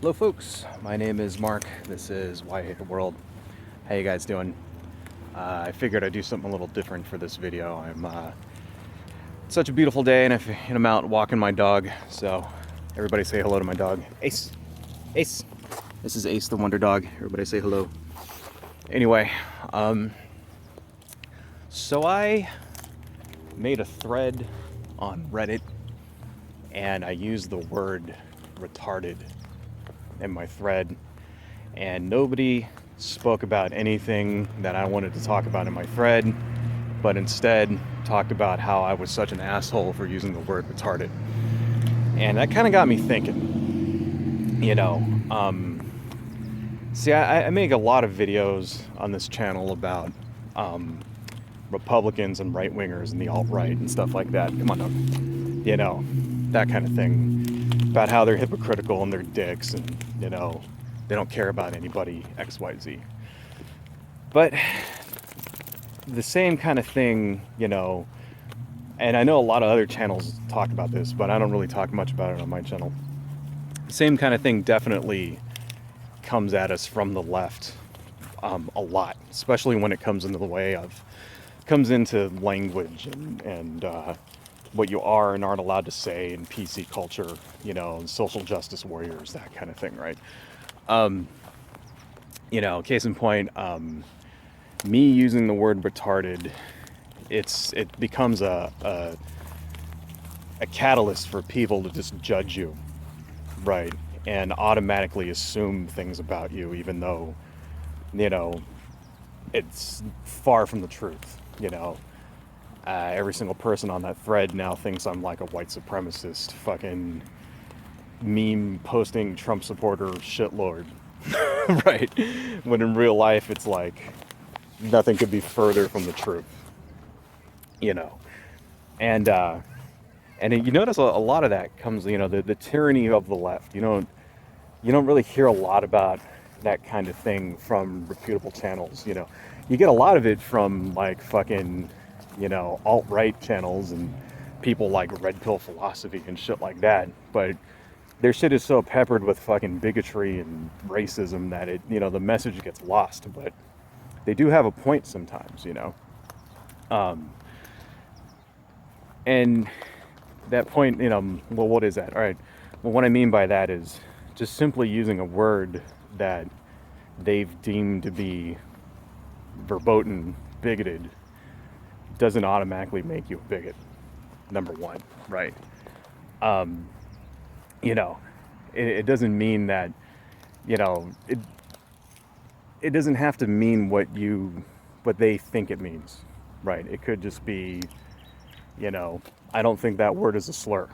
Hello folks, my name is Mark. This is Why I Hate the World. How you guys doing? I figured I'd do something a little different for this video. It's such a beautiful day and I'm out walking my dog, so everybody say hello to my dog. Ace! Ace! This is Ace the Wonder Dog. Everybody say hello. Anyway, so I made a thread on Reddit and I used the word retarded in my thread, and nobody spoke about anything that I wanted to talk about in my thread, but instead talked about how I was such an asshole for using the word retarded. And that kind of got me thinking, see, I make a lot of videos on this channel about Republicans and right-wingers and the alt-right and stuff like that. Come on, dog. That kind of thing. About how they're hypocritical and they're dicks and, they don't care about anybody, XYZ. But the same kind of thing, and I know a lot of other channels talk about this, but I don't really talk much about it on my channel. The same kind of thing definitely comes at us from the left a lot, especially when it comes into language and what you are and aren't allowed to say in PC culture, social justice warriors, that kind of thing, right? Case in point, me using the word retarded, it becomes a catalyst for people to just judge you, right? And automatically assume things about you, even though, it's far from the truth, every single person on that thread now thinks I'm like a white supremacist, fucking meme posting Trump supporter shitlord, right? When in real life, it's like nothing could be further from the truth, And you notice a lot of that comes, the tyranny of the left. You don't really hear a lot about that kind of thing from reputable channels. You get a lot of it from like fucking, alt-right channels and people like Red Pill Philosophy and shit like that. But their shit is so peppered with fucking bigotry and racism that the message gets lost. But they do have a point sometimes, and that point, well, what is that? All right. Well, what I mean by that is just simply using a word that they've deemed to be verboten bigoted doesn't automatically make you a bigot, number one, right? It doesn't mean that, it doesn't have to mean what they think it means, right? It could just be, I don't think that word is a slur,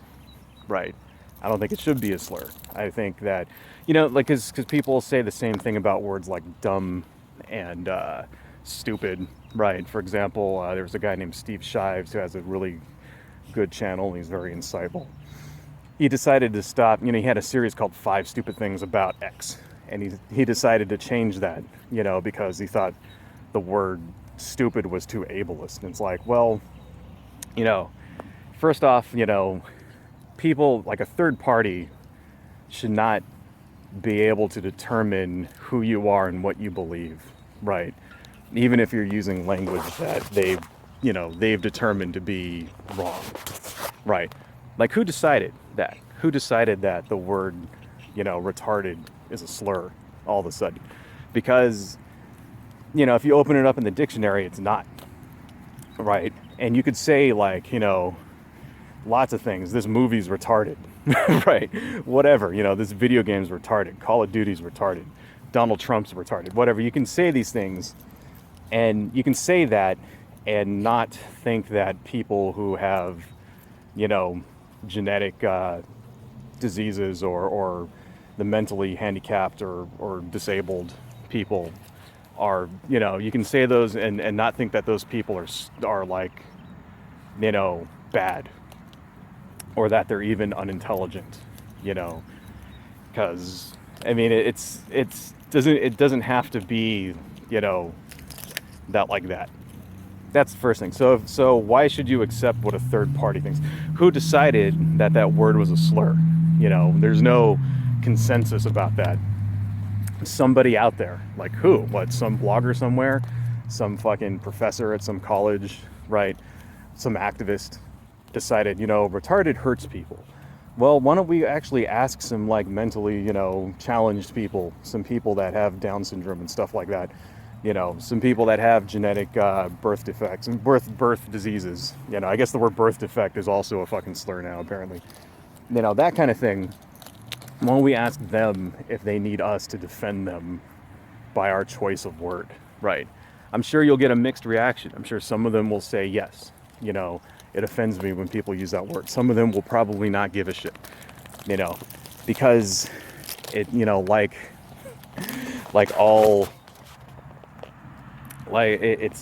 right? I don't think it should be a slur. I think that, because people say the same thing about words like dumb and stupid, right? For example, there's a guy named Steve Shives who has a really good channel. He's very insightful. He decided to stop, he had a series called 5 Stupid Things About X. And he decided to change that, because he thought the word stupid was too ableist. And it's like, well, first off, people, like a third party, should not be able to determine who you are and what you believe, right? Even if you're using language that they've determined to be wrong, right? Like, who decided that? Who decided that the word, retarded is a slur all of a sudden? Because, if you open it up in the dictionary, it's not, right? And you could say, like, lots of things. This movie's retarded, right? Whatever, this video game's retarded. Call of Duty's retarded. Donald Trump's retarded. Whatever. You can say these things, and you can say that and not think that people who have, genetic diseases or the mentally handicapped or disabled people are, you can say those and not think that those people are like, bad, or that they're even unintelligent, because it doesn't have to be, that like that. That's the first thing. So why should you accept what a third party thinks? Who decided that word was a slur? There's no consensus about that. Somebody out there, like who? What, some blogger somewhere? Some fucking professor at some college, right? Some activist decided, retarded hurts people. Well, why don't we actually ask some like mentally, challenged people, some people that have Down syndrome and stuff like that, some people that have genetic birth defects and birth diseases. I guess the word birth defect is also a fucking slur now, apparently. That kind of thing. Why don't we ask them if they need us to defend them by our choice of word, right? I'm sure you'll get a mixed reaction. I'm sure some of them will say yes, it offends me when people use that word. Some of them will probably not give a shit, because it,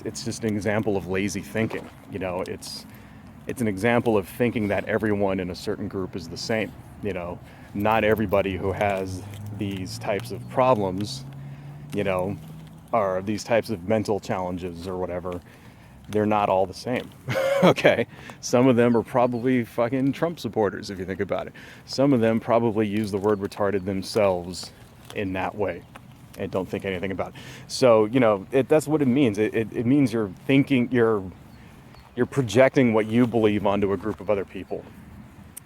it's just an example of lazy thinking. It's an example of thinking that everyone in a certain group is the same. Not everybody who has these types of problems, or these types of mental challenges or whatever, they're not all the same. Okay, some of them are probably fucking Trump supporters, if you think about it. Some of them probably use the word retarded themselves in that way and don't think anything about it. So, that's what it means. It means you're thinking, you're projecting what you believe onto a group of other people.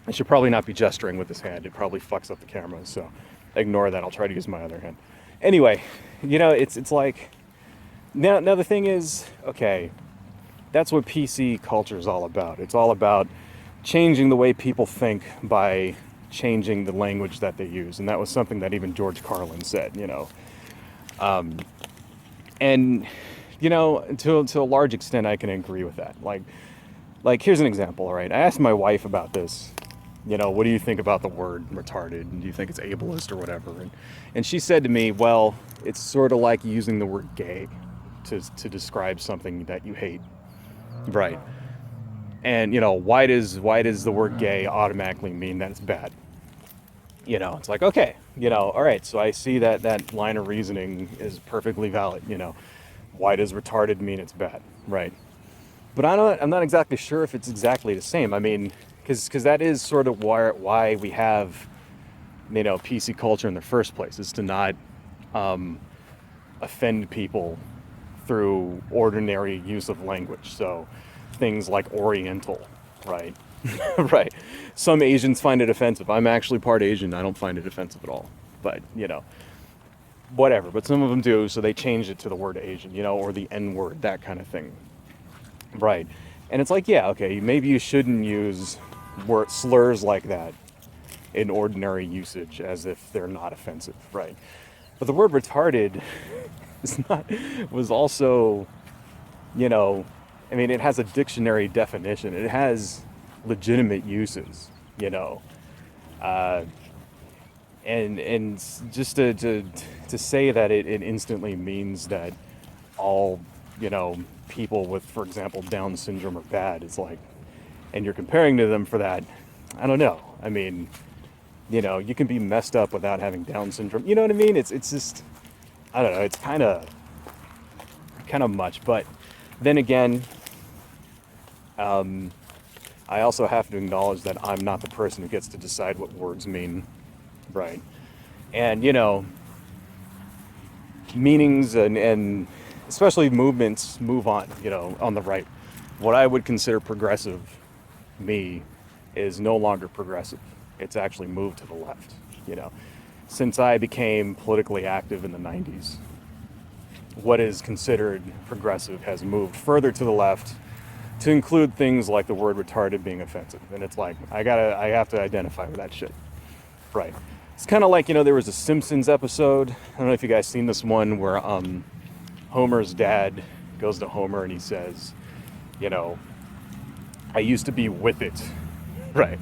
I should probably not be gesturing with this hand. It probably fucks up the camera, so ignore that. I'll try to use my other hand. Anyway, it's like, now the thing is, okay, that's what PC culture is all about. It's all about changing the way people think by changing the language that they use. And that was something that even George Carlin said, and, to a large extent, I can agree with that. Like here's an example, all right? I asked my wife about this. What do you think about the word retarded? And do you think it's ableist or whatever? And she said to me, well, it's sort of like using the word gay to describe something that you hate. Right. And, why does the word gay automatically mean that it's bad? It's like, okay, all right, so I see that line of reasoning is perfectly valid. Why does retarded mean it's bad? Right. But I'm not exactly sure if it's exactly the same. I mean, because that is sort of why we have, PC culture in the first place, is to not offend people through ordinary use of language. So things like Oriental, right? Right. Some Asians find it offensive. I'm actually part Asian. I don't find it offensive at all. But, whatever. But some of them do, so they changed it to the word Asian, or the N-word, that kind of thing. Right. And it's like, yeah, okay, maybe you shouldn't use slurs like that in ordinary usage as if they're not offensive, right? But the word retarded was also, it has a dictionary definition. It has legitimate uses, and just to say that it instantly means that all, people with, for example, Down syndrome are bad, it's like, and you're comparing to them for that, I don't know. I mean, you can be messed up without having Down syndrome. You know what I mean? It's just, I don't know. It's kind of much. But then again, I also have to acknowledge that I'm not the person who gets to decide what words mean, right? And, meanings and especially movements move on, on the right. What I would consider progressive, me, is no longer progressive. It's actually moved to the left, Since I became politically active in the 90s, what is considered progressive has moved further to the left to include things like the word retarded being offensive. And it's like, I have to identify with that shit. Right. It's kind of like, there was a Simpsons episode. I don't know if you guys seen this one where Homer's dad goes to Homer and he says, I used to be with it. Right.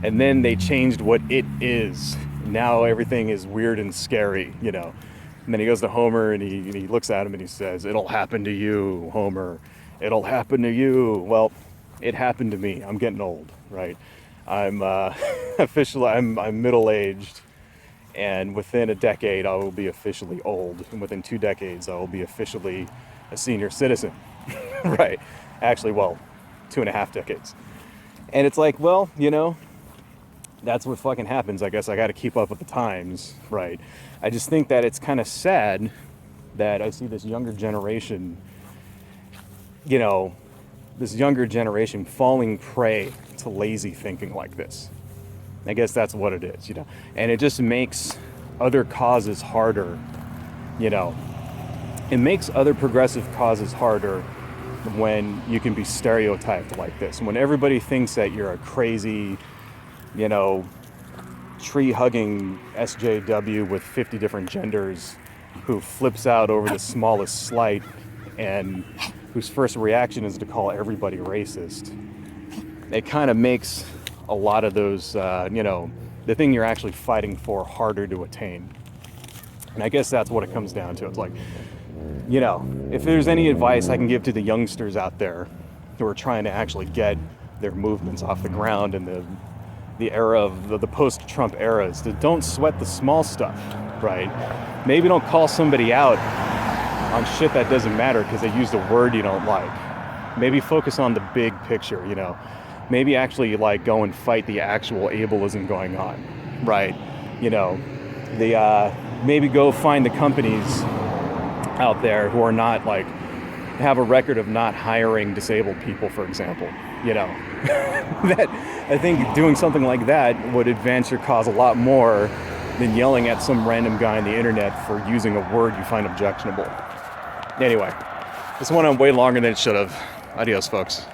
And then they changed what it is. Now everything is weird and scary, And then he goes to Homer and he looks at him and he says, it'll happen to you, Homer. It'll happen to you. Well, it happened to me. I'm getting old, right? I'm officially, I'm middle-aged. And within a decade, I will be officially old. And within 2 decades, I will be officially a senior citizen, right? Actually, 2.5 decades. And it's like, well, that's what fucking happens. I guess I got to keep up with the times, right? I just think that it's kind of sad that I see this younger generation, falling prey to lazy thinking like this. I guess that's what it is, and it just makes other causes harder, It makes other progressive causes harder when you can be stereotyped like this. When everybody thinks that you're a crazy, tree-hugging SJW with 50 different genders who flips out over the smallest slight and whose first reaction is to call everybody racist. It kind of makes a lot of those, the thing you're actually fighting for harder to attain. And I guess that's what it comes down to. It's like, if there's any advice I can give to the youngsters out there who are trying to actually get their movements off the ground in the era of the post-Trump era, is to don't sweat the small stuff, right? Maybe don't call somebody out on shit that doesn't matter because they used a word you don't like. Maybe focus on the big picture, Maybe actually go and fight the actual ableism going on, right? Maybe go find the companies out there who are not have a record of not hiring disabled people, for example. That I think doing something like that would advance your cause a lot more than yelling at some random guy on the internet for using a word you find objectionable. Anyway, this went on way longer than it should have. Adios, folks.